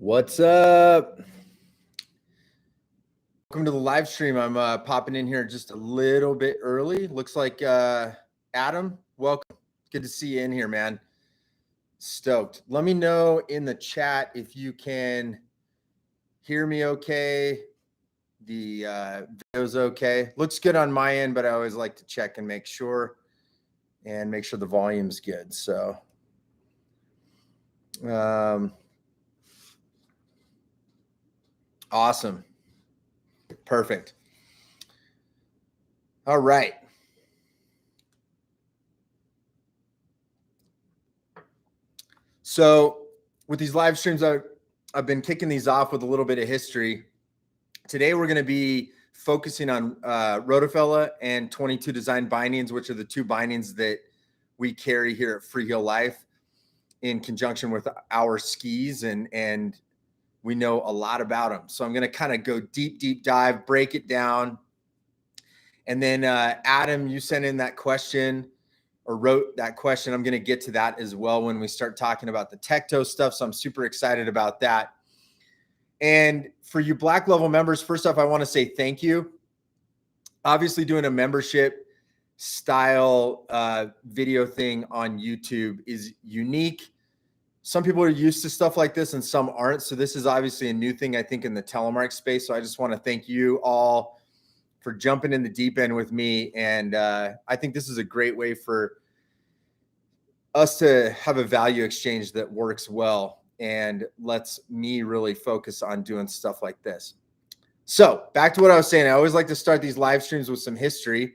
What's up? Welcome to the live stream. I'm popping in here just a little bit early. Looks like Adam, welcome. Good to see you in here, man. Stoked. Let me know in the chat if you can hear me okay. The video's okay. Looks good on my end, but I always like to check and make sure the volume's good. So awesome. Perfect. All right. So with these live streams, I've been kicking these off with a little bit of history. Today, we're going to be focusing on Rotofella and 22 design bindings, which are the two bindings that we carry here at Freeheel Life in conjunction with our skis, and we know a lot about them. So I'm going to kind of go deep dive, break it down. And then Adam, you sent in that question or wrote that question. I'm going to get to that as well when we start talking about the Tecto stuff. So I'm super excited about that. And for you Black Level members, first off, I want to say thank you. Obviously, doing a membership style video thing on YouTube is unique. Some people are used to stuff like this and some aren't. So this is obviously a new thing, I think, in the telemark space. So I just want to thank you all for jumping in the deep end with me. And I think this is a great way for us to have a value exchange that works well and lets me really focus on doing stuff like this. So back to what I was saying, I always like to start these live streams with some history.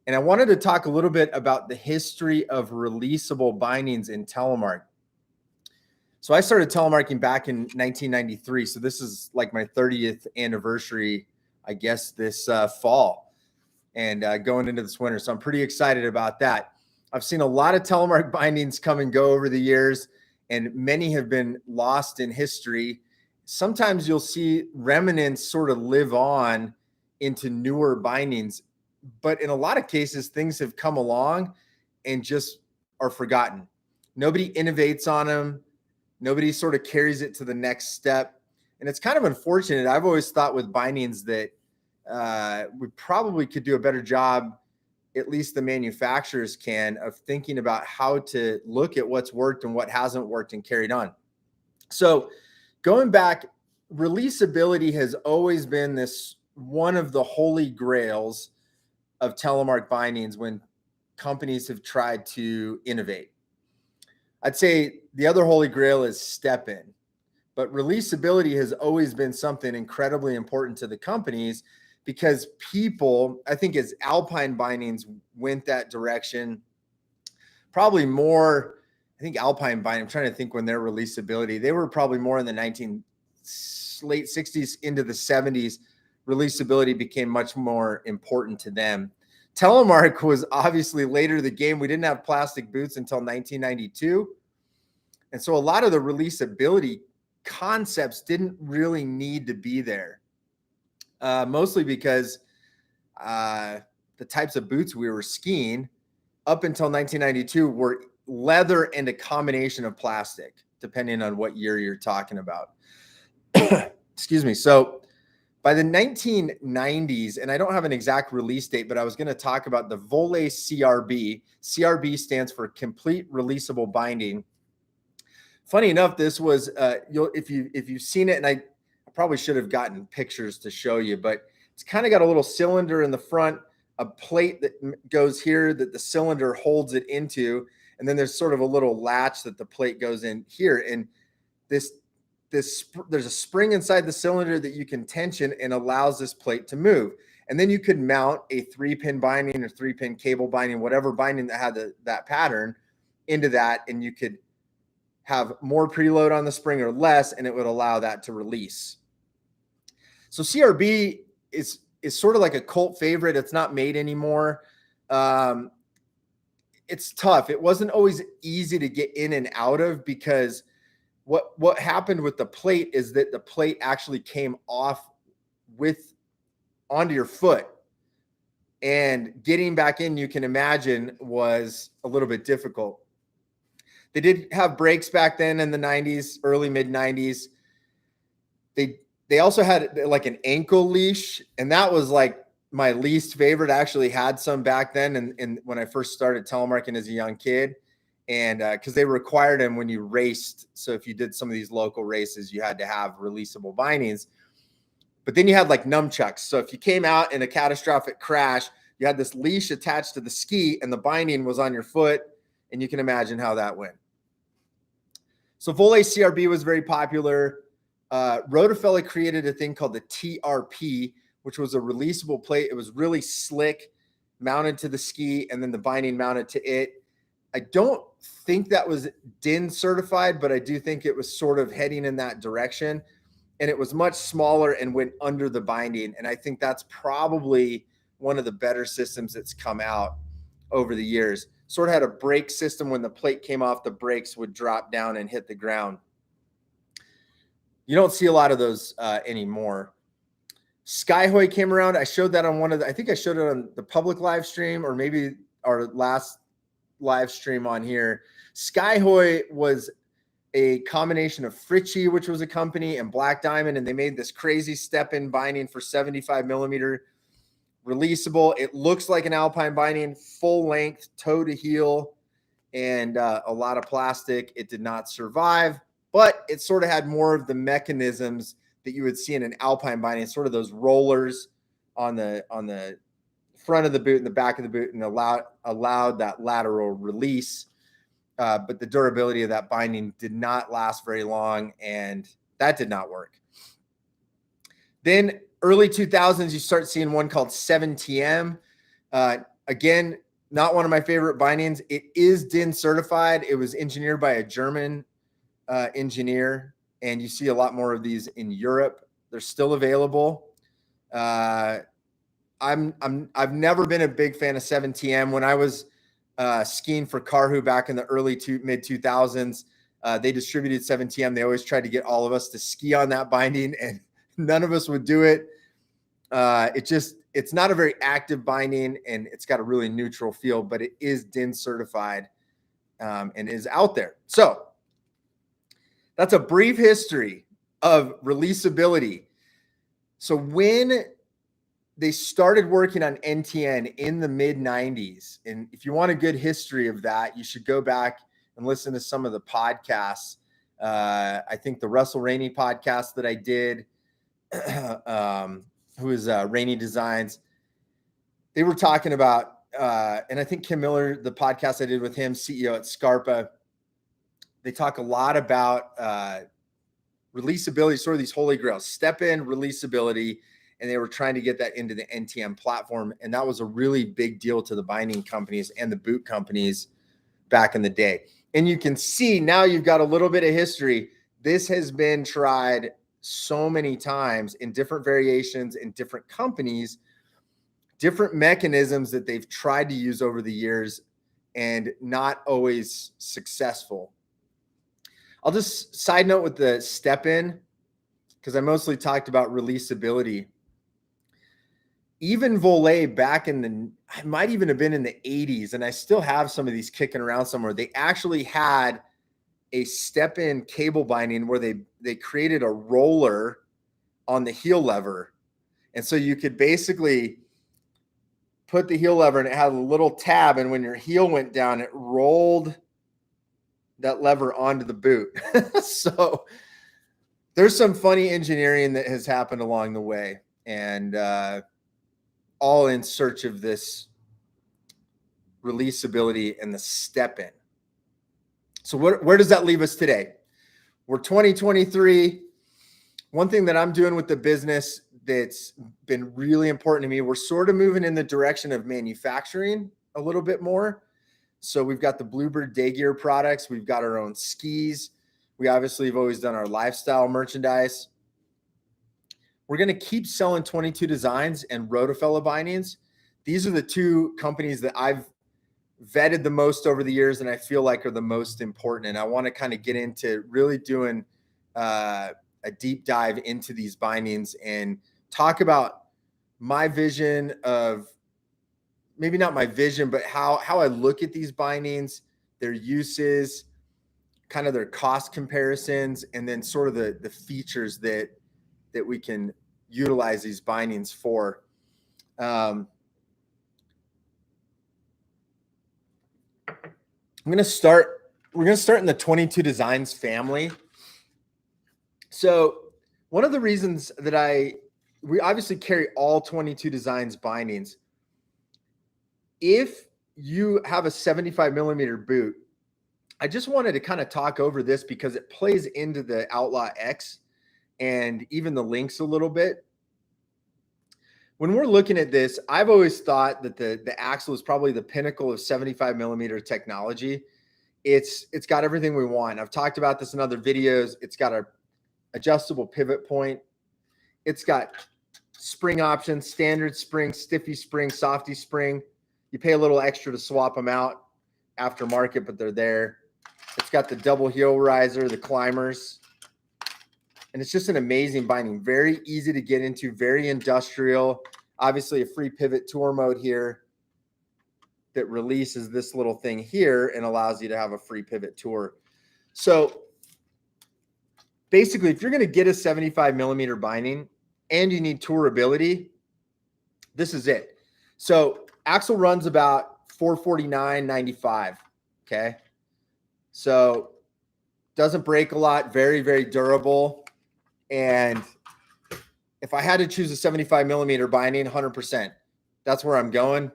And I wanted to talk a little bit about the history of releasable bindings in telemark. So I started telemarking back in 1993. So this is like my 30th anniversary, I guess, this fall and going into this winter. So I'm pretty excited about that. I've seen a lot of telemark bindings come and go over the years, and many have been lost in history. Sometimes you'll see remnants sort of live on into newer bindings, but in a lot of cases, things have come along and just are forgotten. Nobody innovates on them. Nobody sort of carries it to the next step. And it's kind of unfortunate. I've always thought with bindings that we probably could do a better job, at least the manufacturers can, of thinking about how to look at what's worked and what hasn't worked and carried on. So going back, releasability has always been this one of the holy grails of telemark bindings when companies have tried to innovate. I'd say the other holy grail is step in, but releasability has always been something incredibly important to the companies because people, I think as Alpine bindings went that direction, probably more, I think Alpine binding, I'm trying to think when their releasability, they were probably more in the late 60s into the 70s, releasability became much more important to them. Telemark was obviously later in the game. We didn't have plastic boots until 1992. And so a lot of the releasability concepts didn't really need to be there, mostly because the types of boots we were skiing up until 1992 were leather and a combination of plastic, depending on what year you're talking about. Excuse me. So by the 1990s, and I don't have an exact release date, but I was going to talk about the Voile CRB. CRB stands for Complete Releasable Binding. Funny enough, this was if you've seen it, and I probably should have gotten pictures to show you, but it's kind of got a little cylinder in the front, a plate that goes here that the cylinder holds it into, and then there's sort of a little latch that the plate goes in here, and there's a spring inside the cylinder that you can tension and allows this plate to move. And then you could mount a 3-pin binding or 3-pin cable binding, whatever binding that had that pattern into that, and you could have more preload on the spring or less, and it would allow that to release. So CRB is sort of like a cult favorite. It's not made anymore. It's tough. It wasn't always easy to get in and out of because what happened with the plate is that the plate actually came off onto your foot, and getting back in, you can imagine, was a little bit difficult. They did have brakes back then in the 90s, early mid 90s. They also had like an ankle leash, and that was like my least favorite. I actually had some back then, and when I first started telemarking as a young kid, and because they required them when you raced. So if you did some of these local races, you had to have releasable bindings. But then you had like nunchucks. So if you came out in a catastrophic crash, you had this leash attached to the ski, and the binding was on your foot, and you can imagine how that went. So Volley CRB was very popular. Rotofella created a thing called the TRP, which was a releasable plate. It was really slick, mounted to the ski, and then the binding mounted to it. I don't think that was DIN certified, but I do think it was sort of heading in that direction. And it was much smaller and went under the binding. And I think that's probably one of the better systems that's come out over the years. Sort of had a brake system. When the plate came off, the brakes would drop down and hit the ground. You don't see a lot of those anymore. Skyhoy came around. I showed that on I think I showed it on the public live stream, or maybe our last live stream on here. Skyhoy was a combination of Fritchie, which was a company, and Black Diamond, and they made this crazy step-in binding for 75 millimeter releasable. It looks like an Alpine binding, full length, toe to heel, and a lot of plastic. It did not survive, but it sort of had more of the mechanisms that you would see in an Alpine binding, sort of those rollers on the front of the boot and the back of the boot, and allowed that lateral release. But the durability of that binding did not last very long, and that did not work. Then early 2000s, you start seeing one called 7TM. Again, not one of my favorite bindings. It is DIN certified. It was engineered by a German engineer, and you see a lot more of these in Europe. They're still available. I've never been a big fan of 7TM. When I was skiing for Karhu back in the mid 2000s, they distributed 7TM. They always tried to get all of us to ski on that binding, and none of us would do it. It's not a very active binding, and it's got a really neutral feel, but it is DIN certified and is out there. So that's a brief history of releasability. So when they started working on NTN in the mid 90s, and if you want a good history of that, you should go back and listen to some of the podcasts. I think the Russell Rainey podcast that I did, who is Rainey Designs, they were talking about, and I think Kim Miller, the podcast I did with him, CEO at Scarpa, they talk a lot about releasability, sort of these holy grails, step in releasability, and they were trying to get that into the NTM platform. And that was a really big deal to the binding companies and the boot companies back in the day. And you can see now you've got a little bit of history. This has been tried so many times in different variations in different companies, different mechanisms that they've tried to use over the years, and not always successful. I'll just side note with the step in, because I mostly talked about releasability. Even Volley back I might even have been in the 80s, and I still have some of these kicking around somewhere. They actually had a step-in cable binding where they created a roller on the heel lever. And so you could basically put the heel lever, and it had a little tab, and when your heel went down, it rolled that lever onto the boot. So there's some funny engineering that has happened along the way, and all in search of this releasability and the step in. So where does that leave us today? We're 2023. One thing that I'm doing with the business that's been really important to me, we're sort of moving in the direction of manufacturing a little bit more. So we've got the Bluebird Day Gear products. We've got our own skis. We obviously have always done our lifestyle merchandise. We're going to keep selling 22 Designs and Rotofella bindings. These are the two companies that I've vetted the most over the years, and I feel like are the most important. And I want to kind of get into really doing a deep dive into these bindings and talk about my vision of, maybe not my vision, but how I look at these bindings, their uses, kind of their cost comparisons, and then sort of the features that that we can utilize these bindings for. I'm going to start, we're going to start in the 22 Designs family. So one of the reasons that we obviously carry all 22 Designs bindings. If you have a 75 millimeter boot, I just wanted to kind of talk over this because it plays into the Outlaw X and even the Lynx a little bit. When we're looking at this, I've always thought that the axle is probably the pinnacle of 75 millimeter technology. It's got everything we want. I've talked about this in other videos. It's got a adjustable pivot point. It's got spring options, standard spring, stiffy spring, softy spring. You pay a little extra to swap them out aftermarket, but they're there. It's got the double heel riser, the climbers. And it's just an amazing binding. Very easy to get into, very industrial. Obviously a free pivot tour mode here that releases this little thing here and allows you to have a free pivot tour. So basically, if you're going to get a 75 millimeter binding and you need tourability, this is it. So axle runs about $449.95. Okay. So doesn't break a lot, very, very durable. And if I had to choose a 75 millimeter binding, 100%, that's where I'm going.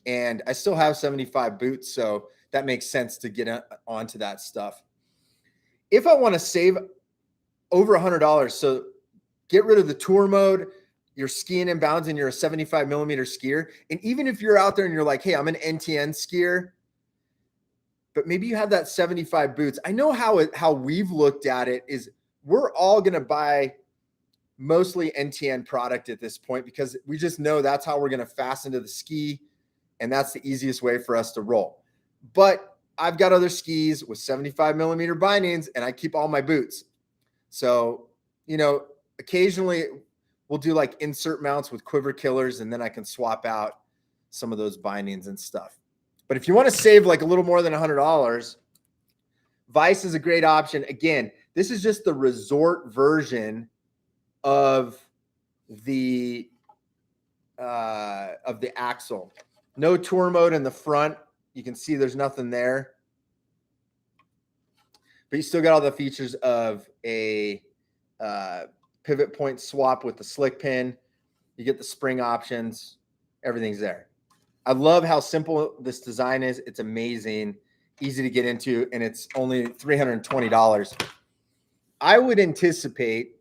And I still have 75 boots, so that makes sense to get onto that stuff. If I want to save over $100, so get rid of the tour mode, you're skiing in bounds and you're a 75 millimeter skier. And even if you're out there and you're like, hey, I'm an NTN skier, but maybe you have that 75 boots. I know how we've looked at it is we're all going to buy mostly NTN product at this point because we just know that's how we're going to fasten to the ski. And that's the easiest way for us to roll. But I've got other skis with 75 millimeter bindings and I keep all my boots. So, occasionally we'll do like insert mounts with quiver killers and then I can swap out some of those bindings and stuff. But if you want to save like a little more than $100, Vice is a great option. Again, this is just the resort version of the axle. No tour mode in the front. You can see there's nothing there. But you still got all the features of a pivot point swap with the slick pin. You get the spring options. Everything's there. I love how simple this design is. It's amazing, easy to get into, and it's only $320. I would anticipate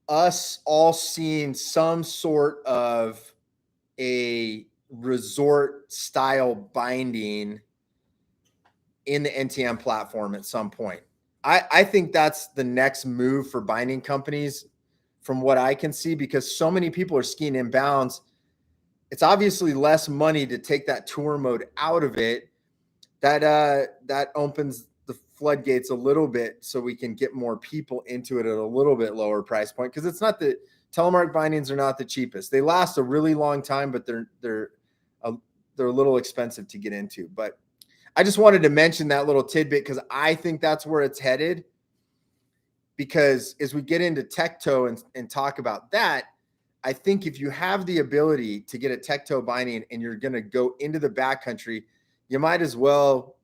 us all seeing some sort of a resort style binding in the NTN platform at some point. I think that's the next move for binding companies from what I can see, because so many people are skiing inbounds. It's obviously less money to take that tour mode out of it. That opens the floodgates a little bit so we can get more people into it at a little bit lower price point, because it's not the telemark bindings are not the cheapest. They last a really long time, but they're a little expensive to get into. But I just wanted to mention that little tidbit because I think that's where it's headed. Because as we get into tech toe and talk about that, I think if you have the ability to get a tech toe binding and you're going to go into the backcountry, you might as well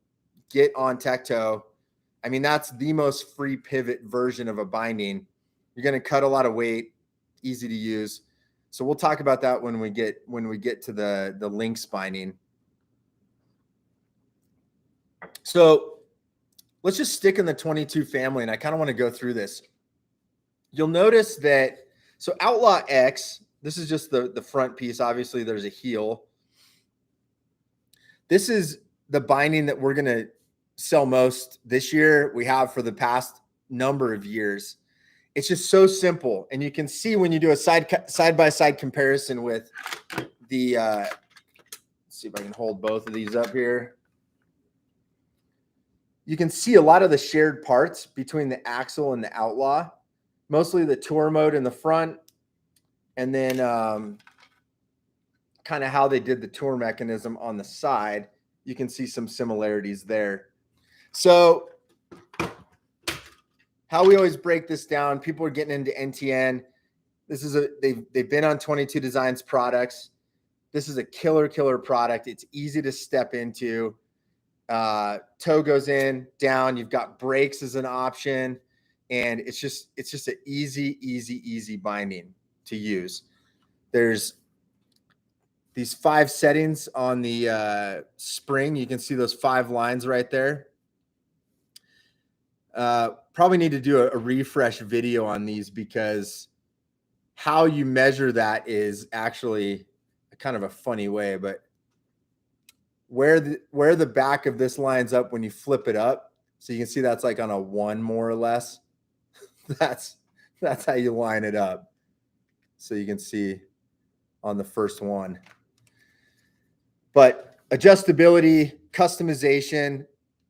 get on tech toe. I mean, that's the most free pivot version of a binding. You're going to cut a lot of weight, easy to use. So we'll talk about that when we get to the Lynx binding. So let's just stick in the 22 family, and I kind of want to go through this. You'll notice that, so Outlaw X, this is just the front piece. Obviously, there's a heel. This is the binding that we're going to sell most this year. We have for the past number of years. It's just so simple. And you can see when you do a side-by-side comparison with the, let's see if I can hold both of these up here. You can see a lot of the shared parts between the axle and the Outlaw, mostly the tour mode in the front, and then kind of how they did the tour mechanism on the side. You can see some similarities there. So how we always break this down. People are getting into NTN. This is they've been on 22 Designs products. This is a killer product. It's easy to step into. Toe goes in, down. You've got brakes as an option, and it's just an easy binding to use. There's these 5 settings on the spring. You can see those 5 lines right there. Probably need to do a refresh video on these, because how you measure that is actually kind of a funny way, but where the back of this lines up when you flip it up, so you can see that's like on a 1 more or less. That's how you line it up. So you can see on the first one. But adjustability, customization,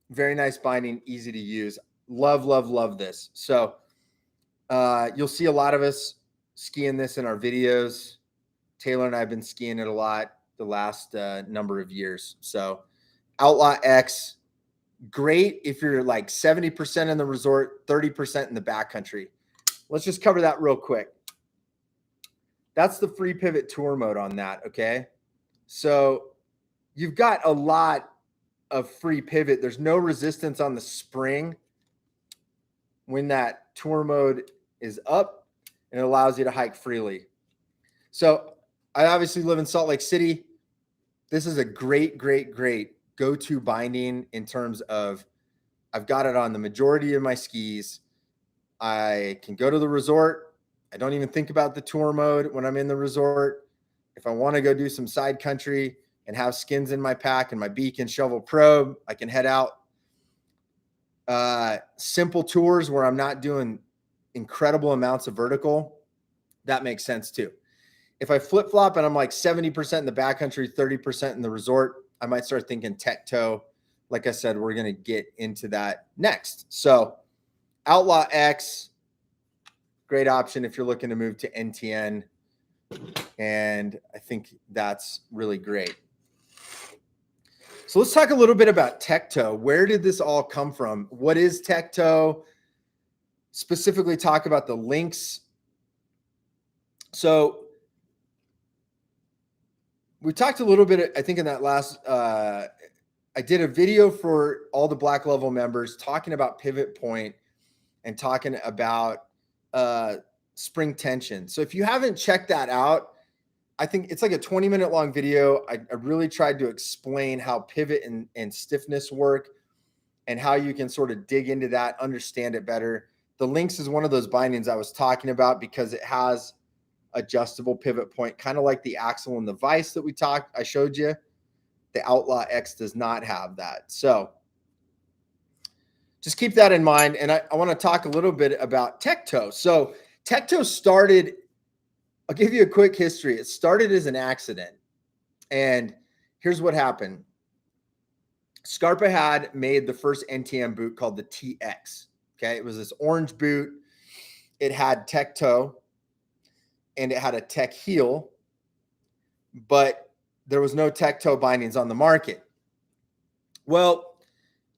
very nice binding, easy to use. Love this. So you'll see a lot of us skiing this in our videos. Taylor and I have been skiing it a lot the last number of years. So Outlaw X, great if you're like 70% in the resort, 30% in the backcountry. Let's just cover that real quick. That's the free pivot tour mode on that, okay? So you've got a lot of free pivot. There's no resistance on the spring when that tour mode is up, and it allows you to hike freely. So I obviously live in Salt Lake City. This is a great go-to binding in terms of I've got it on the majority of my skis. I can go to the resort. I don't even think about the tour mode when I'm in the resort. If I want to go do some side country and have skins in my pack and my beacon shovel probe, I can head out. Simple tours where I'm not doing incredible amounts of vertical, that makes sense too. If I flip flop and I'm like 70% in the backcountry, 30% in the resort, I might start thinking tech toe. Like I said, we're going to get into that next. So Outlaw X, great option if you're looking to move to NTN. And I think that's really great. So let's talk a little bit about tech toe. Where did this all come from? What is tech toe? Specifically talk about the links. So we talked a little bit, I think in that last, I did a video for all the Black Level members talking about pivot point and talking about spring tension. So if you haven't checked that out, I think it's like a 20-minute long video. I really tried to explain how pivot and stiffness work and how you can sort of dig into that, understand it better. The links is one of those bindings I was talking about because it has adjustable pivot point, kind of like the axle and the vise that I showed you. The Outlaw X does not have that. So just keep that in mind. And I want to talk a little bit about tech toe. So tech toe started, I'll give you a quick history. It started as an accident. And here's what happened. Scarpa had made the first NTM boot called the TX. Okay. It was this orange boot. It had tech toe and it had a tech heel, but there was no tech toe bindings on the market. Well,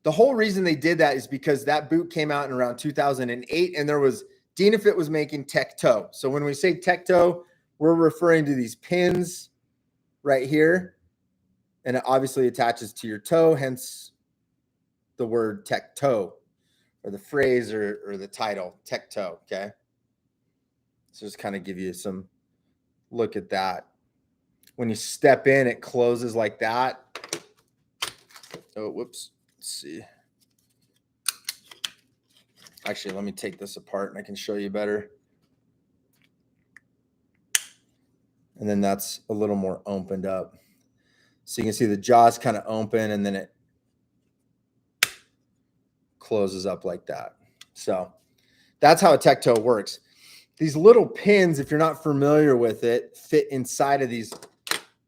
the whole reason they did that is because that boot came out in around 2008 and there was Dynafit was making tech toe. So when we say tech toe, we're referring to these pins right here, and it obviously attaches to your toe, hence the word tech toe, or the phrase or the title, tech toe, okay? So just kind of give you some look at that. When you step in, it closes like that. Oh, whoops. Let's see. Actually, let me take this apart and I can show you better. And then that's a little more opened up. So you can see the jaw's kind of open and then it closes up like that. So that's how a tech toe works. These little pins, if you're not familiar with it, fit inside of these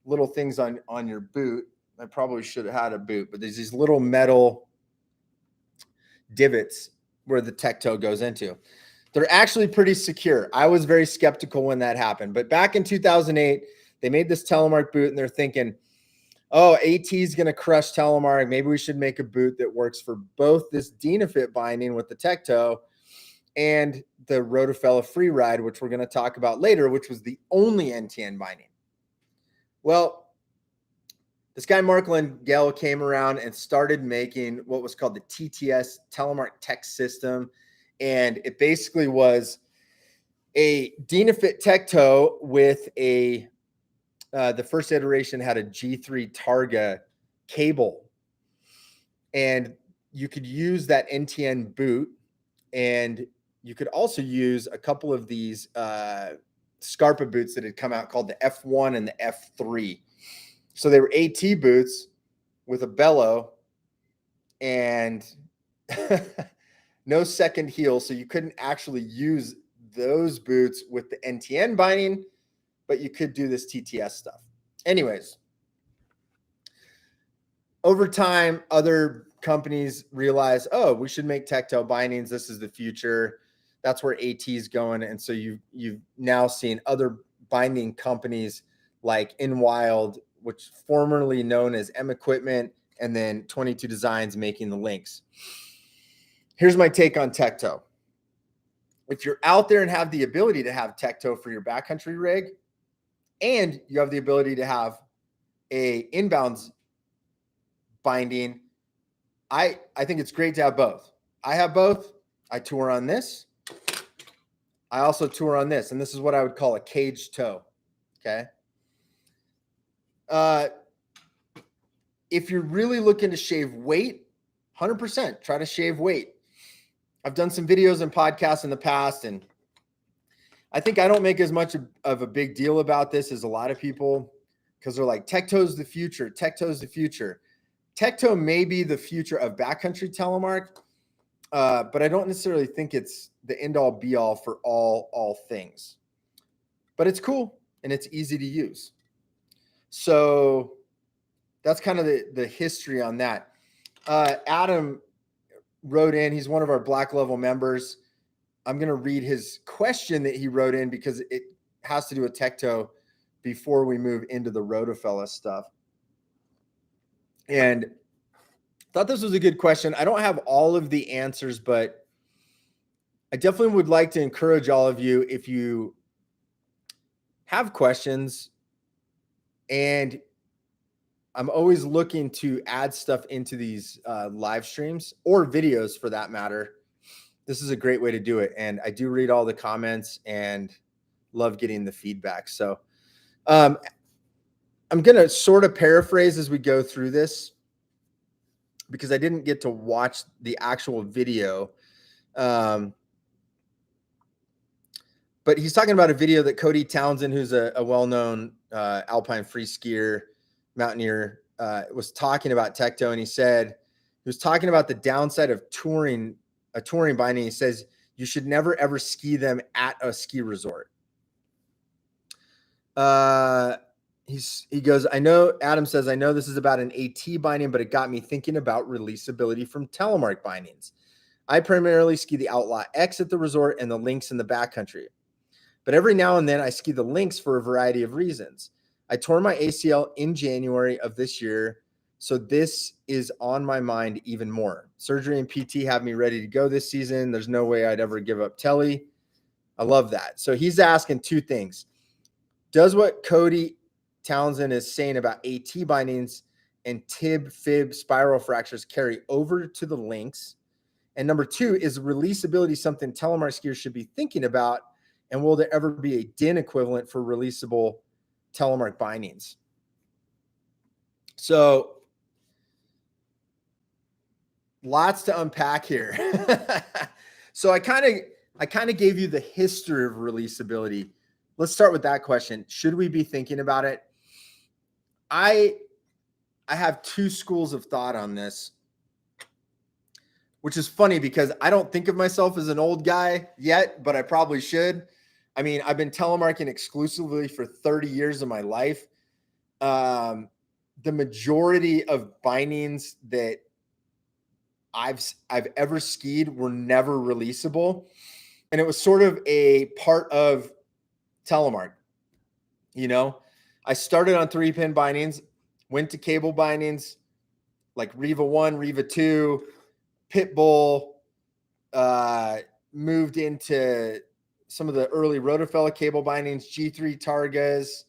little things on your boot. I probably should have had a boot, but there's these little metal divots where the tech toe goes into. They're actually pretty secure. I was very skeptical when that happened, but back in 2008, they made this telemark boot and they're thinking, oh, AT is going to crush telemark. Maybe we should make a boot that works for both this Dynafit binding with the tech toe and the Rotofella Free Ride, which we're going to talk about later, which was the only NTN binding. Well, this guy, Mark Lengel, came around and started making what was called the TTS, telemark text system. And it basically was a Dynafit Tecto with the first iteration had a G3 Targa cable. And you could use that NTN boot, and you could also use a couple of these Scarpa boots that had come out called the F1 and the F3. So they were AT boots with a bellow and no second heel. So you couldn't actually use those boots with the NTN binding, but you could do this TTS stuff. Anyways, over time, other companies realize, oh, we should make tactile bindings. This is the future. That's where AT is going. And so you've now seen other binding companies like InWild, which formerly known as M Equipment, and then 22 Designs making the links. Here's my take on Tecto. If you're out there and have the ability to have Tecto for your backcountry rig, and you have the ability to have a inbounds binding, I think it's great to have both. I have both. I tour on this. I also tour on this, and this is what I would call a cage toe. Okay. If you're really looking to shave weight, 100% try to shave weight. I've done some videos and podcasts in the past, and I think I don't make as much of a big deal about this as a lot of people, because they're like, Tecto's the future. Tecto's the future. Tecto may be the future of backcountry telemark, but I don't necessarily think it's the end-all be-all for all things. But it's cool, and it's easy to use. So that's kind of the history on that. Adam wrote in. He's one of our Black Level members. I'm going to read his question that he wrote in because it has to do with Tecto before we move into the Rotofella stuff. And thought this was a good question. I don't have all of the answers, but I definitely would like to encourage all of you, if you have questions, and I'm always looking to add stuff into these live streams or videos for that matter. This is a great way to do it. And I do read all the comments and love getting the feedback. So I'm going to sort of paraphrase as we go through this, because I didn't get to watch the actual video. But he's talking about a video that Cody Townsend, who's a well-known alpine free skier, mountaineer, was talking about Tecto. And he was talking about the downside of touring binding. He says, you should never, ever ski them at a ski resort. He goes, Adam says, I know this is about an AT binding, but it got me thinking about releasability from telemark bindings. I primarily ski the Outlaw X at the resort and the Lynx in the backcountry. But every now and then I ski the Lynx for a variety of reasons. I tore my ACL in January of this year, so this is on my mind even more. Surgery and PT have me ready to go this season. There's no way I'd ever give up tele. I love that. So he's asking two things. Does what Cody Townsend is saying about AT bindings and fib spiral fractures carry over to the Lynx? And number two, is releasability something telemark skiers should be thinking about? And will there ever be a DIN equivalent for releasable telemark bindings? So lots to unpack here. So I kind of gave you the history of releasability. Let's start with that question. Should we be thinking about it? I have two schools of thought on this, which is funny because I don't think of myself as an old guy yet, but I probably should. I mean, I've been telemarking exclusively for 30 years of my life. The majority of bindings that I've ever skied were never releasable. And it was sort of a part of telemark. You know, I started on 3-pin bindings, went to cable bindings like Riva 1, Riva 2, Pitbull, moved into some of the early Rotofella cable bindings, G3 Targas,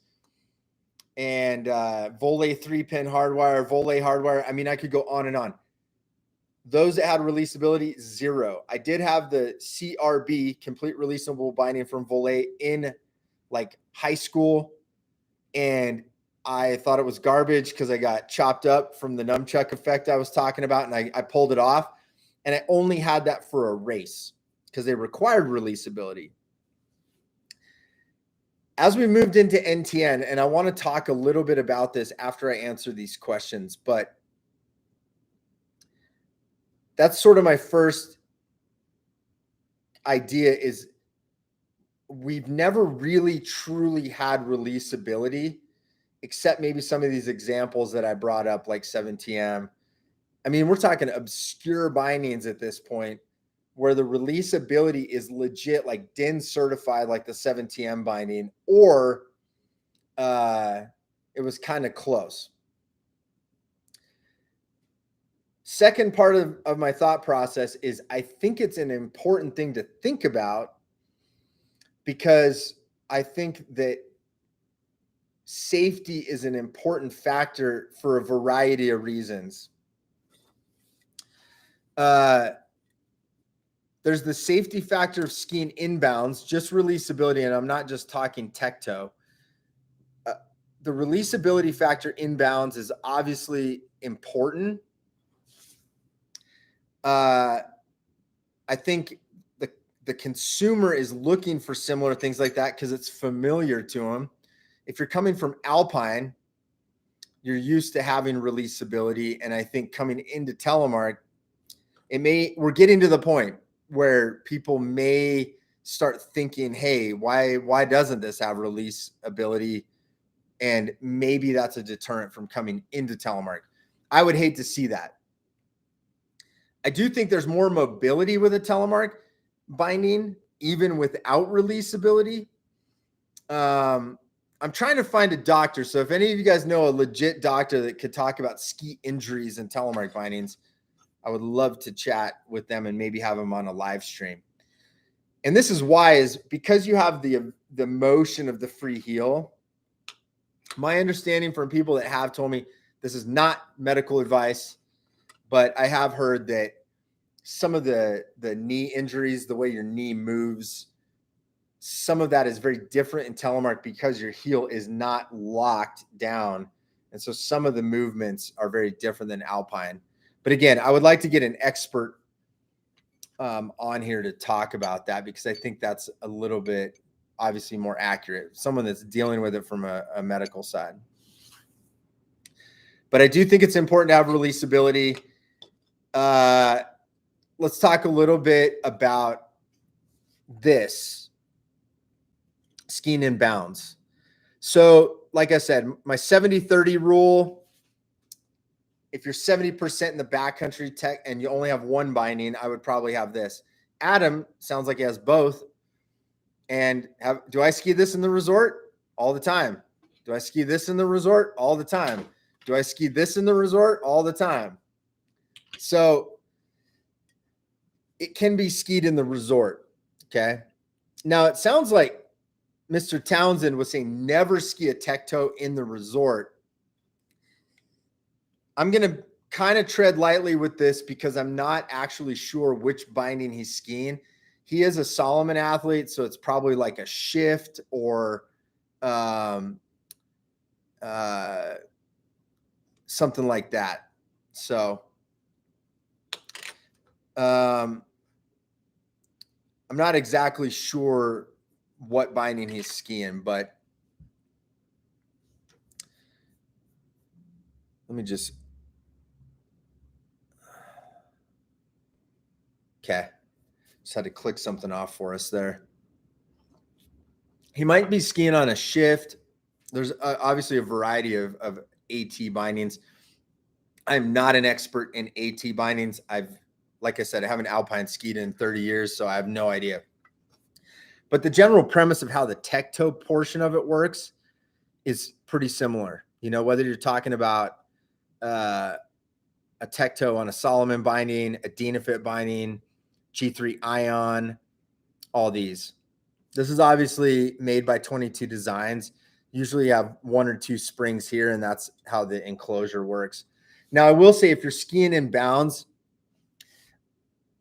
and Volle 3-pin hardwire, Volle hardwire. I mean, I could go on and on. Those that had releasability, 0. I did have the CRB, complete releasable binding from Volle, in like high school, and I thought it was garbage because I got chopped up from the nunchuck effect I was talking about, and I pulled it off. And I only had that for a race because they required releasability. As we moved into NTN, and I want to talk a little bit about this after I answer these questions, but that's sort of my first idea is we've never really truly had releasability, except maybe some of these examples that I brought up, like 7TM. I mean, we're talking obscure bindings at this point where the releasability is legit, like DIN certified, like the 7TM binding, or it was kind of close. Second part of my thought process is I think it's an important thing to think about, because I think that safety is an important factor for a variety of reasons. There's the safety factor of skiing inbounds, just releasability, and I'm not just talking tech toe. The releasability factor inbounds is obviously important. I think the consumer is looking for similar things like that because it's familiar to them. If you're coming from Alpine, you're used to having releasability, and I think coming into telemark, we're getting to the point where people may start thinking, hey, why doesn't this have release ability? And maybe that's a deterrent from coming into telemark. I would hate to see that. I do think there's more mobility with a telemark binding, even without releasability. I'm trying to find a doctor. So if any of you guys know a legit doctor that could talk about ski injuries and telemark bindings, I would love to chat with them and maybe have them on a live stream. And this is why, is because you have the motion of the Freeheel. My understanding from people that have told me, this is not medical advice, but I have heard that some of the knee injuries, the way your knee moves, some of that is very different in telemark because your heel is not locked down. And so some of the movements are very different than Alpine. But again, I would like to get an expert on here to talk about that, because I think that's a little bit obviously more accurate. Someone that's dealing with it from a medical side. But I do think it's important to have releasability. Let's talk a little bit about this skiing in bounds. So like I said, my 70-30 rule, if you're 70% in the backcountry tech and you only have one binding, I would probably have this. Adam sounds like he has both. And do I ski this in the resort? All the time. Do I ski this in the resort? All the time. Do I ski this in the resort? All the time. So it can be skied in the resort. Okay. Now it sounds like Mr. Townsend was saying never ski a tech toe in the resort. I'm going to kind of tread lightly with this because I'm not actually sure which binding he's skiing. He is a Solomon athlete, so it's probably like a shift or something like that. So I'm not exactly sure what binding he's skiing, but let me just. Okay. Just had to click something off for us there. He might be skiing on a shift. There's obviously a variety of AT bindings. I'm not an expert in AT bindings. Like I said, I haven't Alpine skied in 30 years, so I have no idea. But the general premise of how the tech toe portion of it works is pretty similar. You know, whether you're talking about a tech toe on a Solomon binding, a Dynafit binding, G3 Ion, all these. This is obviously made by 22 Designs. Usually you have 1 or 2 springs here, and that's how the enclosure works. Now, I will say if you're skiing in bounds,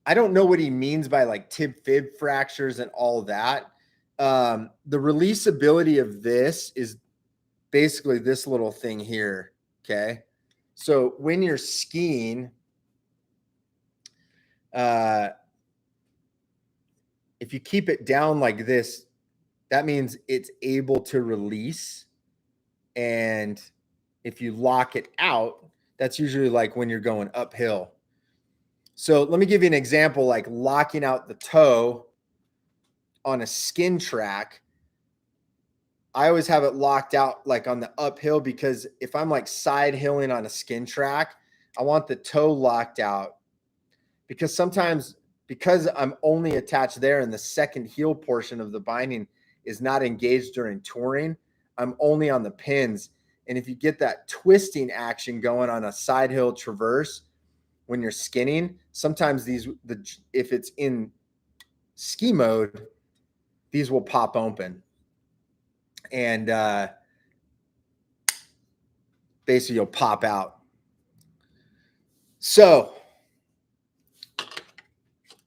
I don't know what he means by like tib fib fractures and all that. The releasability of this is basically this little thing here. Okay. So when you're skiing, if you keep it down like this, that means it's able to release. And if you lock it out, that's usually like when you're going uphill. So let me give you an example, like locking out the toe on a skin track. I always have it locked out like on the uphill, because if I'm like side hilling on a skin track, I want the toe locked out, because sometimes, because I'm only attached there and the second heel portion of the binding is not engaged during touring, I'm only on the pins. And if you get that twisting action going on a side hill traverse when you're skinning, sometimes if it's in ski mode, these will pop open. And basically you'll pop out. So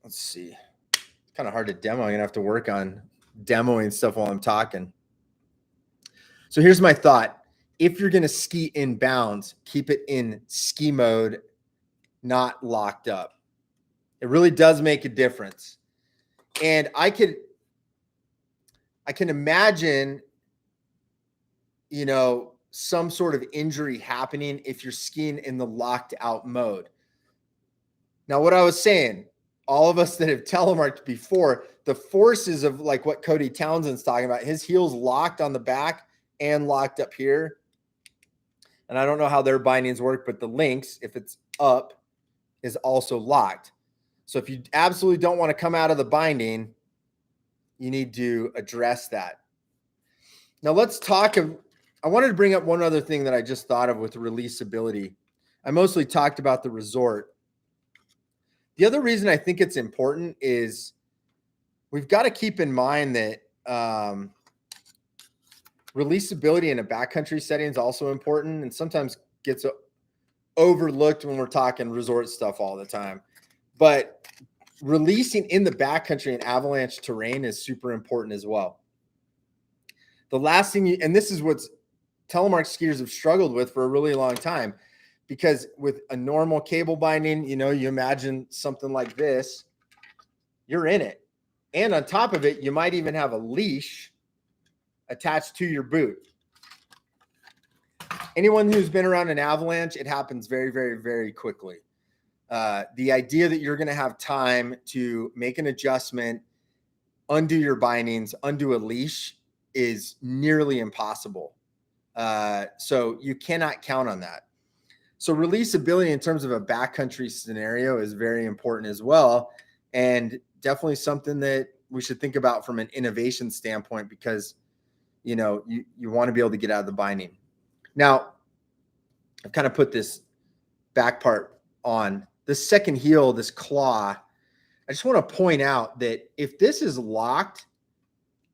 let's see. It's kind of hard to demo. I'm going to have to work on demoing stuff while I'm talking. So here's my thought. If you're going to ski in bounds, keep it in ski mode, not locked up. It really does make a difference. And I can imagine, you know, some sort of injury happening if you're skiing in the locked out mode. Now, what I was saying, all of us that have telemarked before, the forces of like what Cody Townsend's talking about, his heel's locked on the back and locked up here. And I don't know how their bindings work, but the links, if it's up, is also locked. So if you absolutely don't want to come out of the binding, you need to address that. Now let's talk. I wanted to bring up one other thing that I just thought of with releasability. I mostly talked about the resort. The other reason I think it's important is we've got to keep in mind that releasability in a backcountry setting is also important, and sometimes gets overlooked when we're talking resort stuff all the time. But releasing in the backcountry and avalanche terrain is super important as well. The last thing, and this is what telemark skiers have struggled with for a really long time, because with a normal cable binding, you know, you imagine something like this, you're in it. And on top of it, you might even have a leash attached to your boot. Anyone who's been around an avalanche, it happens very, very, very quickly. The idea that you're going to have time to make an adjustment, undo your bindings, undo a leash is nearly impossible. So you cannot count on that. So releasability in terms of a backcountry scenario is very important as well. And definitely something that we should think about from an innovation standpoint, because, you know, you want to be able to get out of the binding. Now, I've kind of put this back part on. The second heel, this claw, I just want to point out that if this is locked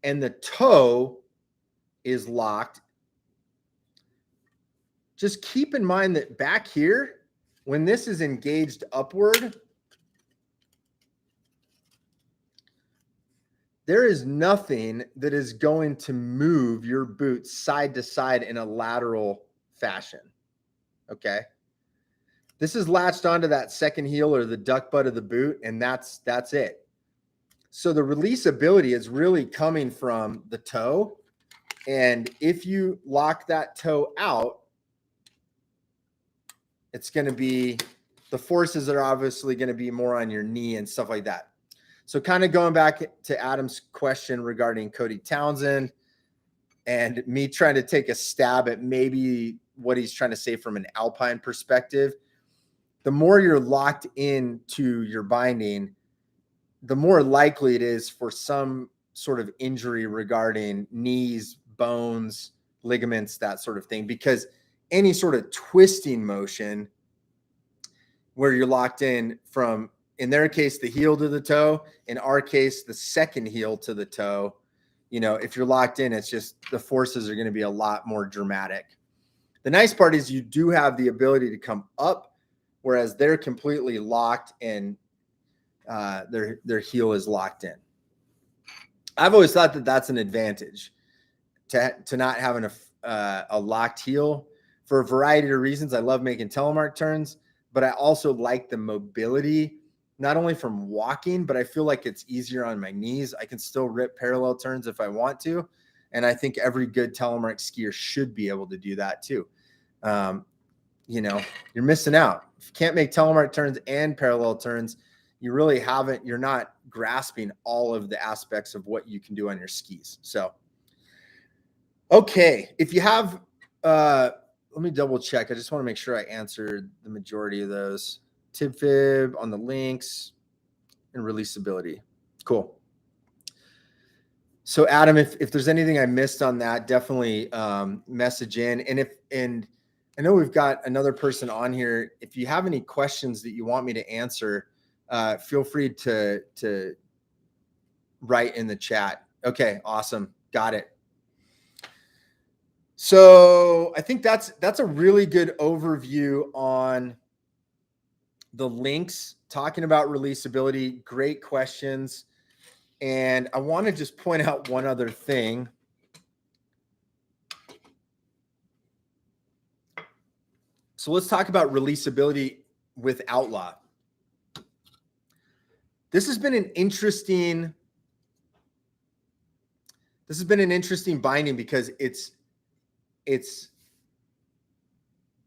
and the toe is locked, just keep in mind that back here, when this is engaged upward, there is nothing that is going to move your boot side to side in a lateral fashion. Okay. This is latched onto that second heel or the duck butt of the boot, and that's it. So the releasability is really coming from the toe. And if you lock that toe out, it's going to be, the forces are obviously going to be more on your knee and stuff like that. So kind of going back to Adam's question regarding Cody Townsend and me trying to take a stab at maybe what he's trying to say from an alpine perspective, the more you're locked into your binding, the more likely it is for some sort of injury regarding knees, bones, ligaments, that sort of thing, because any sort of twisting motion where you're locked in from in their case, the heel to the toe. In our case, the second heel to the toe. If you're locked in, it's just the forces are going to be a lot more dramatic. The nice part is you do have the ability to come up, whereas they're completely locked and their heel is locked in. I've always thought that that's an advantage to not having a locked heel for a variety of reasons. I love making telemark turns, but I also like the mobility, not only from walking, but I feel like it's easier on my knees. I can still rip parallel turns if I want to. And I think every good telemark skier should be able to do that too. You're missing out. If you can't make telemark turns and parallel turns, you're not grasping all of the aspects of what you can do on your skis. So, okay. If you have, let me double check. I just want to make sure I answered the majority of those. Tib fib on the links and releasability. Cool. So Adam, if there's anything I missed on that, definitely message in. And I know we've got another person on here. If you have any questions that you want me to answer, feel free to write in the chat. Okay, awesome. Got it. So I think that's a really good overview on the links, talking about releasability. Great questions. And I want to just point out one other thing. So let's talk about releasability with Outlaw. This has been an interesting binding because it's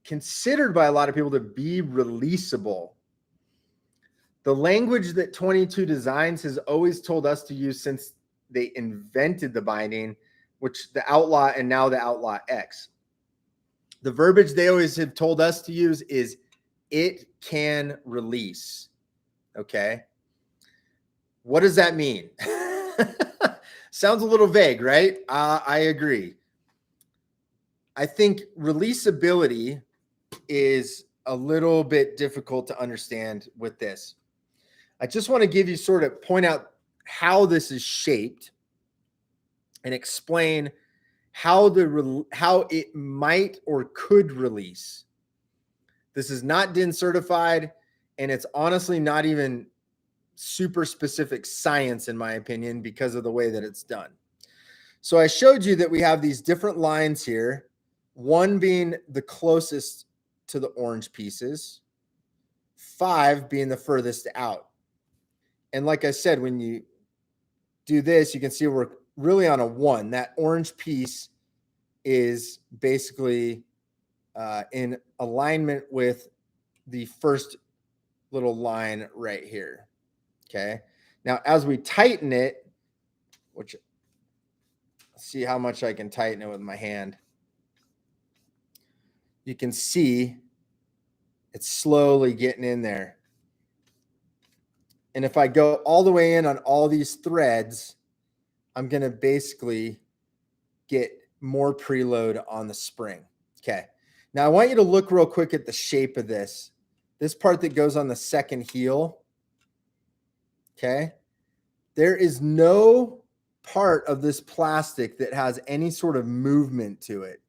considered by a lot of people to be releasable. The language that 22 Designs has always told us to use since they invented the binding, which the Outlaw and now the Outlaw X. The verbiage they always have told us to use is it can release. Okay. What does that mean? Sounds a little vague, right? I agree. I think releasability is a little bit difficult to understand with this. I just want to give you point out how this is shaped and explain how it might or could release. This is not DIN certified, and it's honestly not even super specific science, in my opinion, because of the way that it's done. So I showed you that we have these different lines here, one being the closest to the orange pieces, 5 being the furthest out. And like I said, when you do this, you can see we're really on a 1. That orange piece is basically in alignment with the first little line right here. Okay. Now, as we tighten it, which see how much I can tighten it with my hand, you can see it's slowly getting in there. And if I go all the way in on all these threads, I'm going to basically get more preload on the spring. Okay. Now I want you to look real quick at the shape of this. This part that goes on the second heel. Okay. There is no part of this plastic that has any sort of movement to it.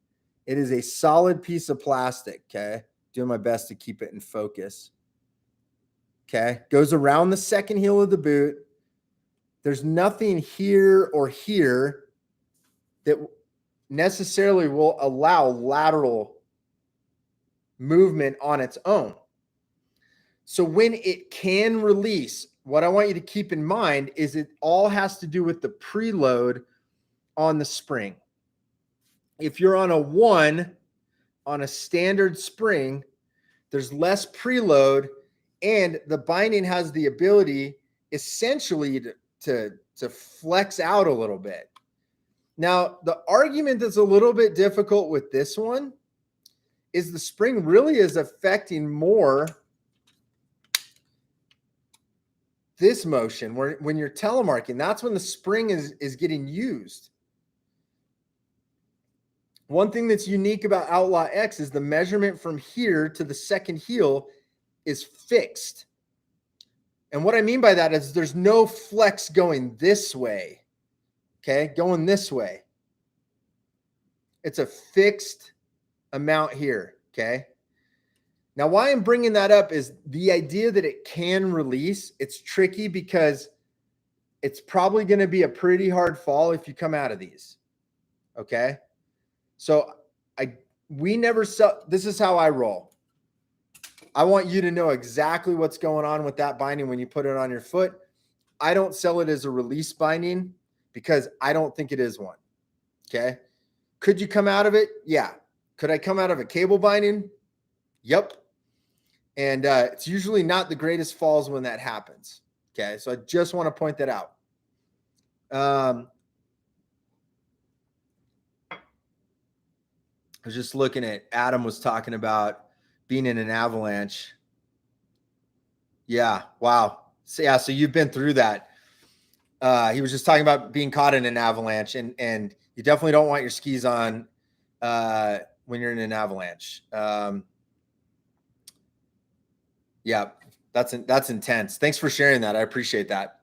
It is a solid piece of plastic. Okay. Doing my best to keep it in focus. Okay. Goes around the second heel of the boot. There's nothing here or here that necessarily will allow lateral movement on its own. So when it can release, what I want you to keep in mind is it all has to do with the preload on the spring. If you're on a 1 on a standard spring, there's less preload, and the binding has the ability essentially to flex out a little bit. Now, the argument that's a little bit difficult with this one is the spring really is affecting more this motion, where when you're telemarking, that's when the spring is getting used. One thing that's unique about Outlaw X is the measurement from here to the second heel is fixed. And what I mean by that is there's no flex going this way, okay? Going this way. It's a fixed amount here, okay? Now, why I'm bringing that up is the idea that it can release. It's tricky because it's probably going to be a pretty hard fall if you come out of these, okay? So we never sell. This is how I roll. I want you to know exactly what's going on with that binding when you put it on your foot. I don't sell it as a release binding because I don't think it is one, okay? Could you come out of it? Yeah. Could I come out of a cable binding? Yep. And it's usually not the greatest falls when that happens. Okay. So I just want to point that out. I was just looking at Adam was talking about being in an avalanche. Yeah. Wow. So, yeah. So you've been through that. He was just talking about being caught in an avalanche, and you definitely don't want your skis on when you're in an avalanche. Yeah, that's intense. Thanks for sharing that. I appreciate that.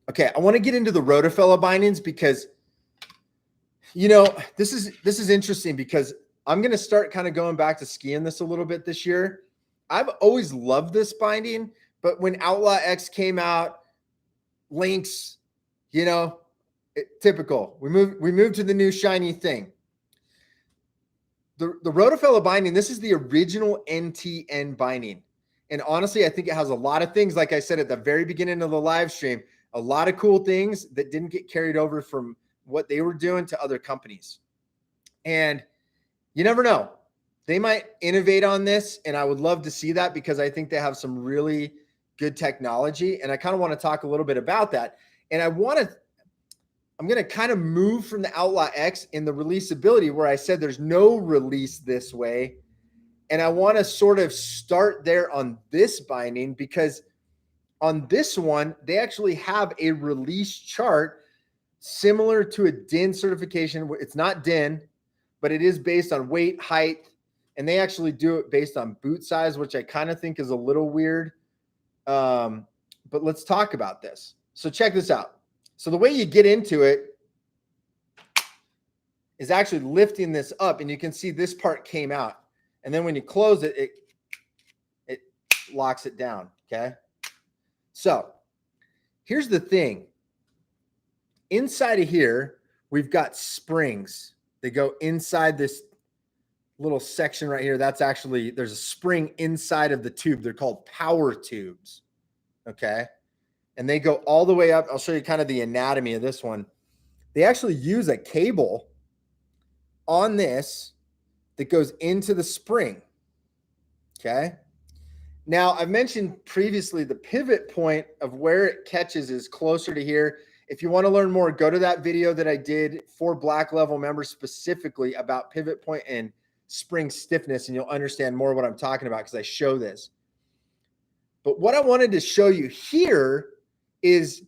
Okay, I want to get into the Rotofella bindings because, you know, this is interesting because I'm going to start kind of going back to skiing this a little bit this year. I've always loved this binding, but when Outlaw X came out, Lynx, you know, typical. We moved to the new shiny thing. The Rotofella binding, this is the original NTN binding. And honestly, I think it has a lot of things, like I said at the very beginning of the live stream, a lot of cool things that didn't get carried over from what they were doing to other companies. And you never know. They might innovate on this, and I would love to see that because I think they have some really good technology. And I kind of want to talk a little bit about that. And I'm going to kind of move from the Outlaw X in the releasability where I said there's no release this way. And I want to sort of start there on this binding because on this one, they actually have a release chart similar to a DIN certification. It's not DIN, but it is based on weight, height, and they actually do it based on boot size, which I kind of think is a little weird. But let's talk about this. So check this out. So the way you get into it is actually lifting this up, and you can see this part came out. And then when you close it, it locks it down, okay? So here's the thing. Inside of here, we've got springs. They go inside this little section right here. That's actually, there's a spring inside of the tube. They're called power tubes, okay? And they go all the way up. I'll show you kind of the anatomy of this one. They actually use a cable on this that goes into the spring, okay? Now, I've mentioned previously the pivot point of where it catches is closer to here. If you want to learn more, go to that video that I did for Black Level members specifically about pivot point and spring stiffness, and you'll understand more what I'm talking about because I show this. But what I wanted to show you here is,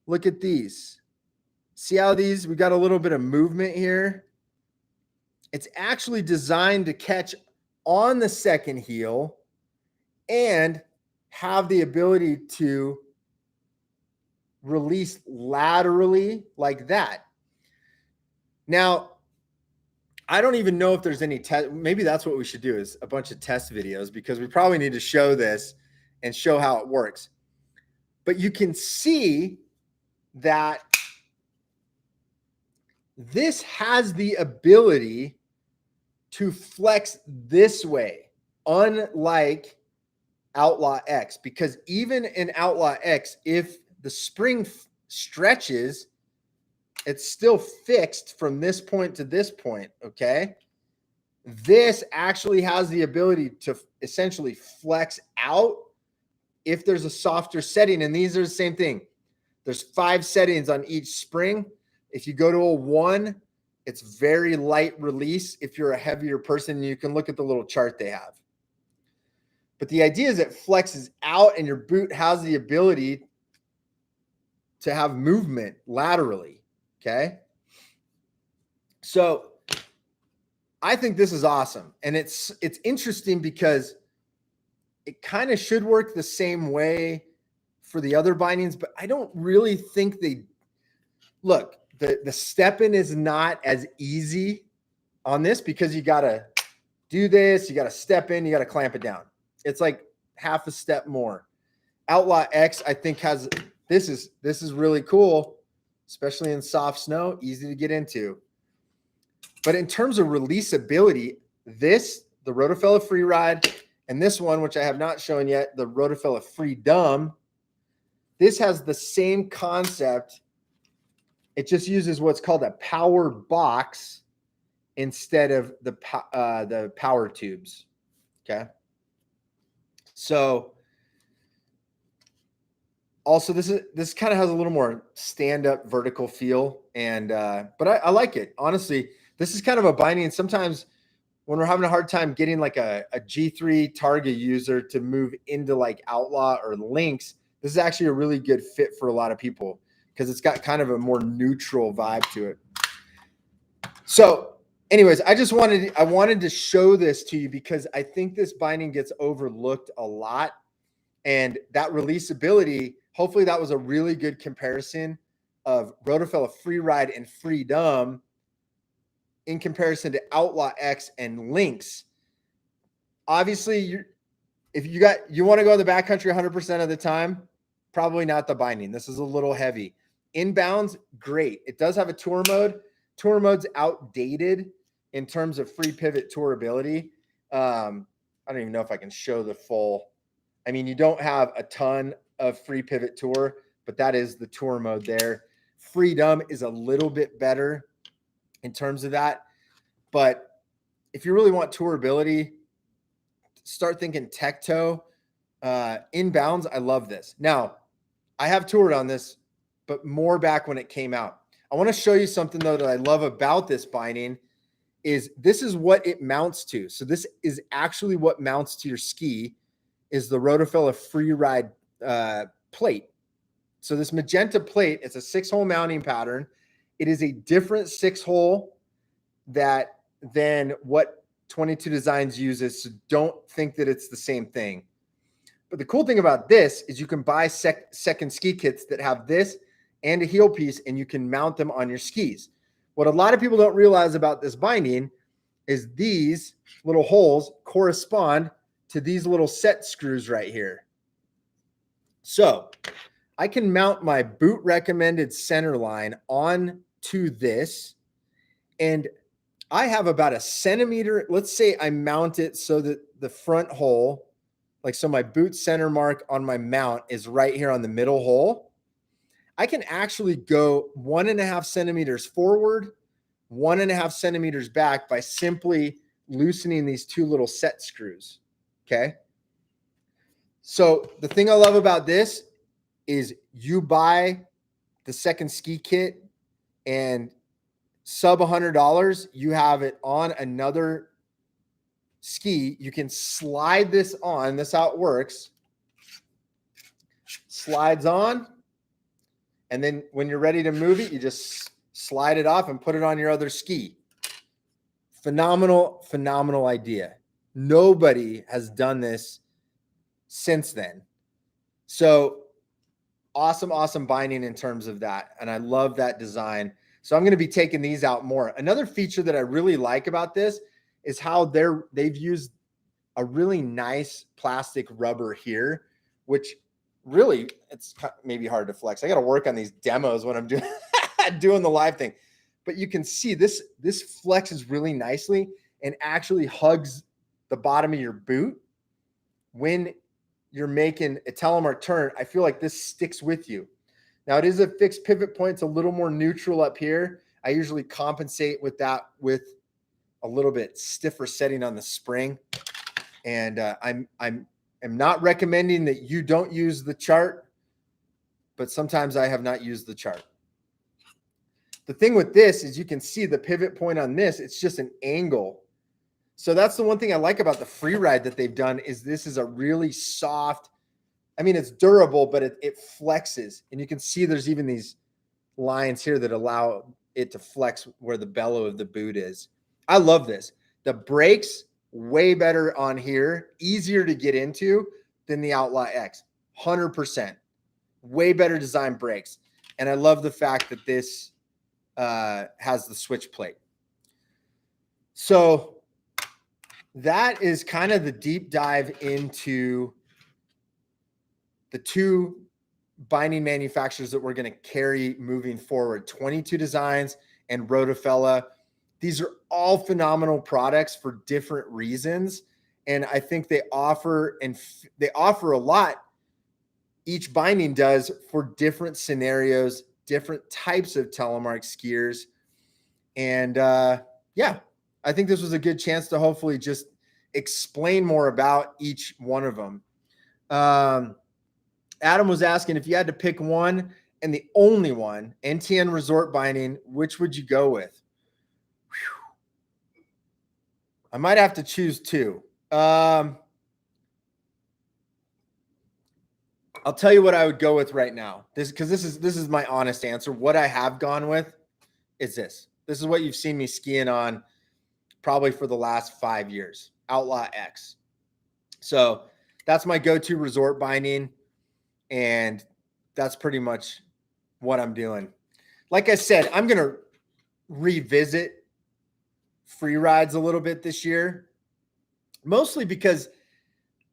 look at these. See how these, we got a little bit of movement here. It's actually designed to catch on the second heel and have the ability to release laterally like that. Now, I don't even know if there's any test. Maybe that's what we should do, is a bunch of test videos, because we probably need to show this and show how it works. But you can see that this has the ability to flex this way, unlike Outlaw X, because even in Outlaw X, if the spring stretches, it's still fixed from this point to this point, okay? This actually has the ability to essentially flex out if there's a softer setting, and these are the same thing. There's 5 settings on each spring. If you go to a 1, it's very light release. If you're a heavier person, you can look at the little chart they have. But the idea is it flexes out, and your boot has the ability to have movement laterally, okay? So I think this is awesome. And it's interesting because it kind of should work the same way for the other bindings, but I don't really think they look. The step-in is not as easy on this because you got to do this, you got to step in, you got to clamp it down. It's like half a step more. Outlaw X, I think, has this is really cool, especially in soft snow, easy to get into. But in terms of releasability, the Rotofella Freeride, and this one, which I have not shown yet, the Rotofella Freedom, this has the same concept. It just uses what's called a power box instead of the power tubes. Okay. So also this kind of has a little more stand-up vertical feel, and but I like it. Honestly, this is kind of a binding. Sometimes when we're having a hard time getting like a G3 Targa user to move into like Outlaw or Lynx, this is actually a really good fit for a lot of people because it's got kind of a more neutral vibe to it. So anyways, I wanted to show this to you because I think this binding gets overlooked a lot, and that releasability, hopefully that was a really good comparison of Rotofella Freeride and Freedom in comparison to Outlaw X and Lynx. Obviously, if you want to go in the backcountry 100% of the time, probably not the binding. This is a little heavy. Inbounds, great. It does have a tour mode. Tour mode's outdated in terms of free pivot tourability. I don't even know if I can show the full. I mean, you don't have a ton of free pivot tour, but that is the tour mode there. Freedom is a little bit better in terms of that. But if you really want tourability, start thinking tech toe. Inbounds, I love this. Now, I have toured on this, but more back when it came out. I want to show you something, though, that I love about this binding is this is what it mounts to. So this is actually what mounts to your ski is the Rotofella Freeride plate. So this magenta plate, it's a 6-hole mounting pattern. It is a different 6-hole than what 22 Designs uses. So don't think that it's the same thing. But the cool thing about this is you can buy second ski kits that have this and a heel piece, and you can mount them on your skis. What a lot of people don't realize about this binding is these little holes correspond to these little set screws right here. So I can mount my boot recommended center line onto this, and I have about a centimeter. Let's say I mount it so that the front hole, like so my boot center mark on my mount is right here on the middle hole. I can actually go 1.5 centimeters forward, 1.5 centimeters back by simply loosening these two little set screws. Okay. So the thing I love about this is you buy the second ski kit and sub $100, you have it on another ski. You can slide this on. This how it works. Slides on. And then when you're ready to move it, you just slide it off and put it on your other ski. Phenomenal, phenomenal idea. Nobody has done this since then. So awesome, awesome binding in terms of that. And I love that design. So I'm going to be taking these out more. Another feature that I really like about this is how they've used a really nice plastic rubber here, which really it's maybe hard to flex. I got to work on these demos when I'm doing the live thing, but you can see this flexes really nicely and actually hugs the bottom of your boot when you're making a telemark turn. I feel like this sticks with you. Now it is a fixed pivot point. It's a little more neutral up here. I usually compensate with that with a little bit stiffer setting on the spring. And I'm not recommending that you don't use the chart, but sometimes I have not used the chart. The thing with this is you can see the pivot point on this. It's just an angle. So that's the one thing I like about the Freeride that they've done is this is a really soft, I mean, it's durable, but it flexes. And you can see there's even these lines here that allow it to flex where the bellow of the boot is. I love this. The brakes, way better on here, easier to get into. than the Outlaw X. 100%. Way better design brakes. And I love the fact that this has the switch plate. So that is kind of the deep dive into the two binding manufacturers that we're going to carry moving forward, 22 Designs and Rotofella. These are all phenomenal products for different reasons. And I think they offer a lot. Each binding does for different scenarios, different types of telemark skiers. And yeah, I think this was a good chance to hopefully just explain more about each one of them. Adam was asking if you had to pick one and the only one, NTN Resort binding, which would you go with? Whew. I might have to choose two. I'll tell you what I would go with right now. This is my honest answer. What I have gone with is this. This is what you've seen me skiing on probably for the last 5 years. Outlaw X. So that's my go-to resort binding. And that's pretty much what I'm doing. Like I said, I'm going to revisit free rides a little bit this year, mostly because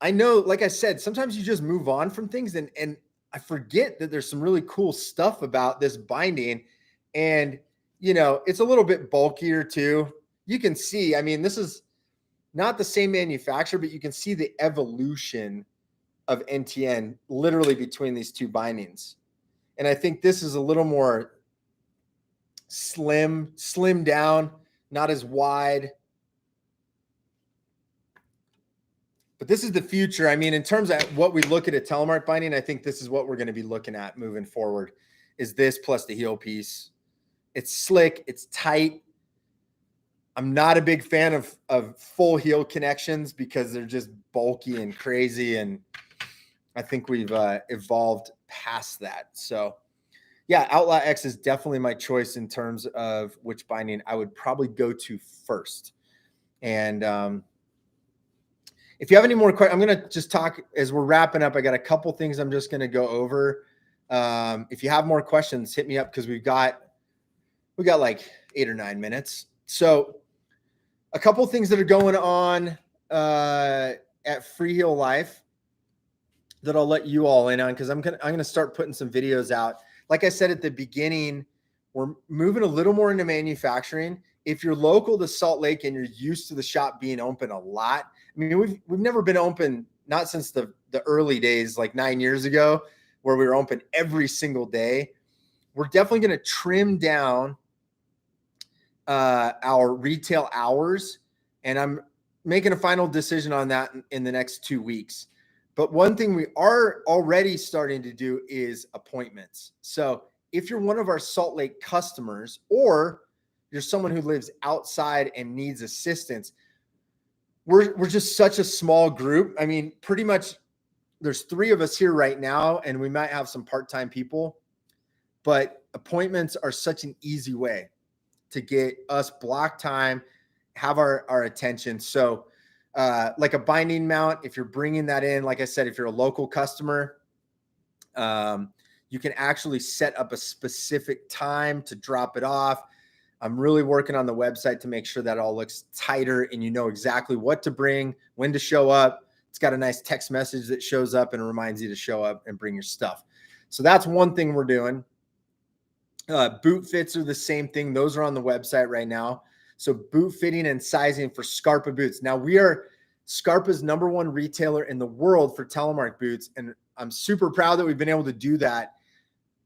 I know, like I said, sometimes you just move on from things and I forget that there's some really cool stuff about this binding. And, you know, it's a little bit bulkier too. You can see, I mean, this is not the same manufacturer, but you can see the evolution of NTN literally between these two bindings. And I think this is a little more slim down, not as wide. But this is the future. I mean, in terms of what we look at a telemark binding, I think this is what we're going to be looking at moving forward, is this plus the heel piece. It's slick. It's tight. I'm not a big fan of full heel connections because they're just bulky and crazy. And I think we've evolved past that. So yeah, Outlaw X is definitely my choice in terms of which binding I would probably go to first. And if you have any more questions, I'm going to just talk as we're wrapping up. I got a couple things I'm just going to go over. If you have more questions, hit me up because we got like 8 or 9 minutes. So a couple things that are going on at Freeheel Life that I'll let you all in on, because I'm gonna start putting some videos out. Like I said at the beginning, we're moving a little more into manufacturing. If you're local to Salt Lake and you're used to the shop being open a lot, I mean, we've never been open, not since the early days, like 9 years ago, where we were open every single day. We're definitely going to trim down our retail hours, and I'm making a final decision on that in the next 2 weeks. But one thing we are already starting to do is appointments. So if you're one of our Salt Lake customers, or you're someone who lives outside and needs assistance, we're just such a small group. I mean, pretty much there's 3 of us here right now, and we might have some part-time people, but appointments are such an easy way to get us block time, have our attention. So like a binding mount, if you're bringing that in, like I said, if you're a local customer, you can actually set up a specific time to drop it off. I'm really working on the website to make sure that all looks tighter and you know exactly what to bring, when to show up. It's got a nice text message that shows up and reminds you to show up and bring your stuff. So that's one thing we're doing. Boot fits are the same thing. Those are on the website right now. So boot fitting and sizing for Scarpa boots. Now we are Scarpa's #1 retailer in the world for telemark boots. And I'm super proud that we've been able to do that.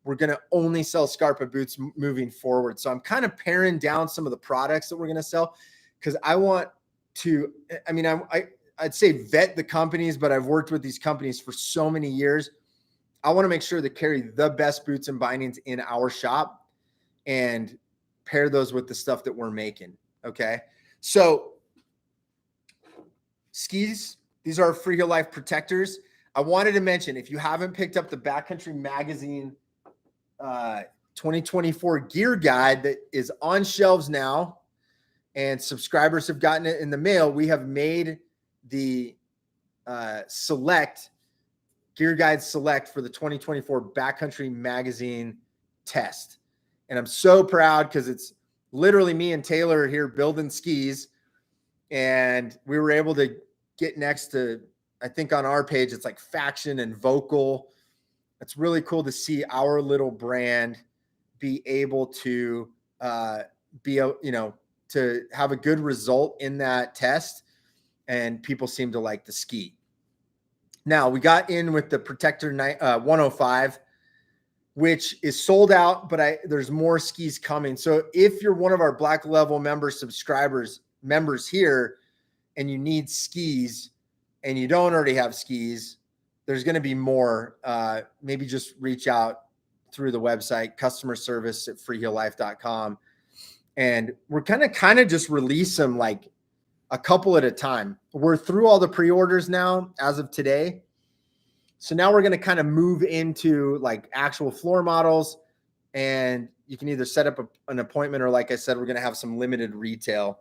We're going to only sell Scarpa boots moving forward. So I'm kind of paring down some of the products that we're going to sell, because I want to, I mean, I'd say vet the companies, but I've worked with these companies for so many years. I want to make sure they carry the best boots and bindings in our shop and pair those with the stuff that we're making. Okay. So skis, these are Freeheel Life protectors. I wanted to mention, if you haven't picked up the Backcountry Magazine 2024 gear guide that is on shelves now, and subscribers have gotten it in the mail, we have made the select Gear Guide Select for the 2024 Backcountry Magazine test. And I'm so proud because it's literally me and Taylor here building skis. And we were able to get next to, I think on our page, it's like Faction and Vocal. It's really cool to see our little brand be able to to have a good result in that test. And people seem to like the ski. Now we got in with the Protector 105, which is sold out, but there's more skis coming. So if you're one of our Black Level members here, and you need skis and you don't already have skis, there's going to be more. Maybe just reach out through the website, customer service at freeheellife.com. And we're kind of just release them like a couple at a time. We're through all the pre-orders now as of today. So now we're going to kind of move into like actual floor models, and you can either set up an appointment, or like I said, we're going to have some limited retail.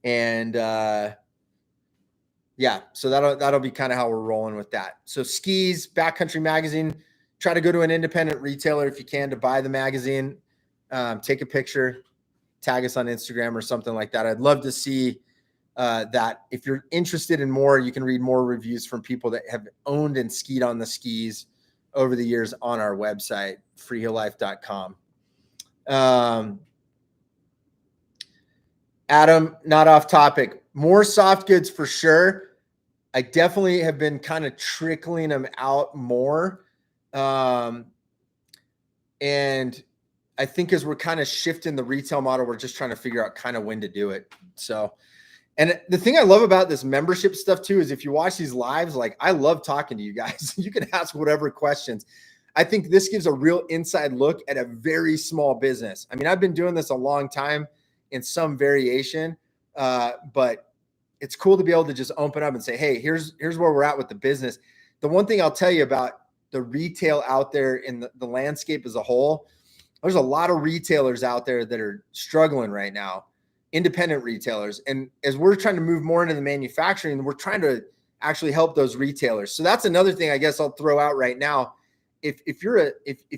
And yeah, so that'll be kind of how we're rolling with that. So skis, Backcountry Magazine, try to go to an independent retailer if you can to buy the magazine. Take a picture, tag us on Instagram or something like that. I'd love to see that. If you're interested in more, you can read more reviews from people that have owned and skied on the skis over the years on our website, freeheellife.com. Adam, not off topic, more soft goods for sure. I definitely have been kind of trickling them out more. And I think as we're kind of shifting the retail model, we're just trying to figure out kind of when to do it. So, and the thing I love about this membership stuff too, is if you watch these lives, like I love talking to you guys. You can ask whatever questions. I think this gives a real inside look at a very small business. I mean, I've been doing this a long time in some variation, but it's cool to be able to just open up and say, hey, here's where we're at with the business. The one thing I'll tell you about the retail out there in the landscape as a whole, there's a lot of retailers out there that are struggling right now, independent retailers. And as we're trying to move more into the manufacturing, we're trying to actually help those retailers. So that's another thing I guess I'll throw out right now. If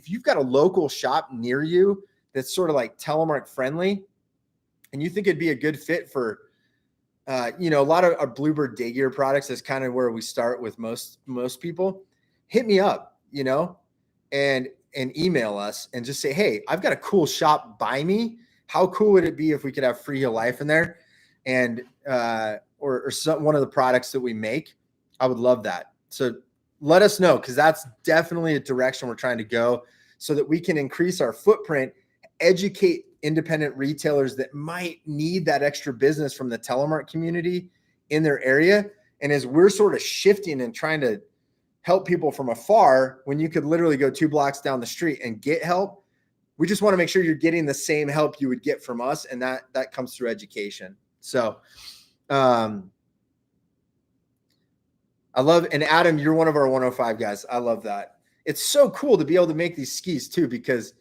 you've got a local shop near you that's sort of like telemark friendly, and you think it'd be a good fit for, a lot of our Bluebird day gear products is kind of where we start with most people, hit me up, and email us and just say, hey, I've got a cool shop by me. How cool would it be if we could have Freeheel Life in there, and or one of the products that we make? I would love that. So let us know, because that's definitely a direction we're trying to go, so that we can increase our footprint, educate independent retailers that might need that extra business from the telemark community in their area. And as we're sort of shifting and trying to help people from afar, when you could literally go 2 blocks down the street and get help, we just want to make sure you're getting the same help you would get from us. And that comes through education. So, I love, and Adam, you're one of our 105 guys. I love that. It's so cool to be able to make these skis too, because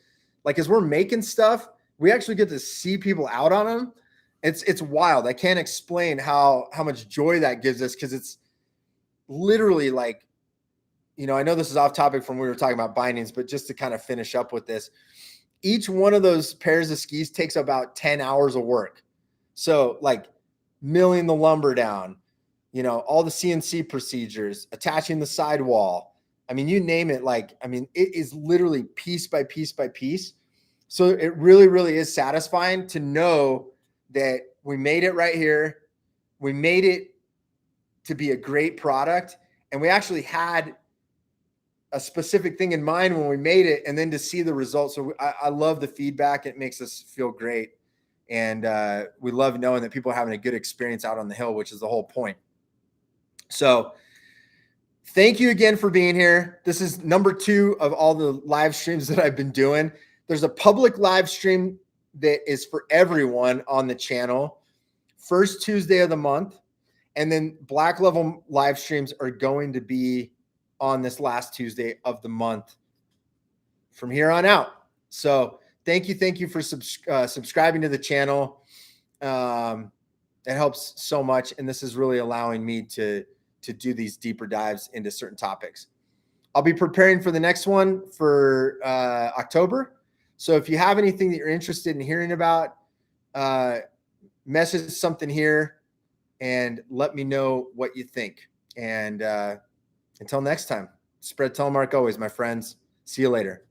like, as we're making stuff, we actually get to see people out on them. It's wild. I can't explain how much joy that gives us, because it's literally like, I know this is off topic from when we were talking about bindings, but just to kind of finish up with this, each one of those pairs of skis takes about 10 hours of work. So like milling the lumber down, all the CNC procedures, attaching the sidewall. I mean, you name it. It is literally piece by piece by piece. So it really, really is satisfying to know that we made it right here. We made it to be a great product, and we actually had a specific thing in mind when we made it, and then to see the results. So I love the feedback. It makes us feel great. And we love knowing that people are having a good experience out on the hill, which is the whole point. So thank you again for being here. This is number 2 of all the live streams that I've been doing. There's a public live stream that is for everyone on the channel, first Tuesday of the month. And then Black Level live streams are going to be on this last Tuesday of the month from here on out. So thank you for subscribing to the channel. It helps so much. And this is really allowing me to to do these deeper dives into certain topics. I'll be preparing for the next one for October. So if you have anything that you're interested in hearing about, message something here and let me know what you think. And until next time, spread telemark always, my friends. See you later.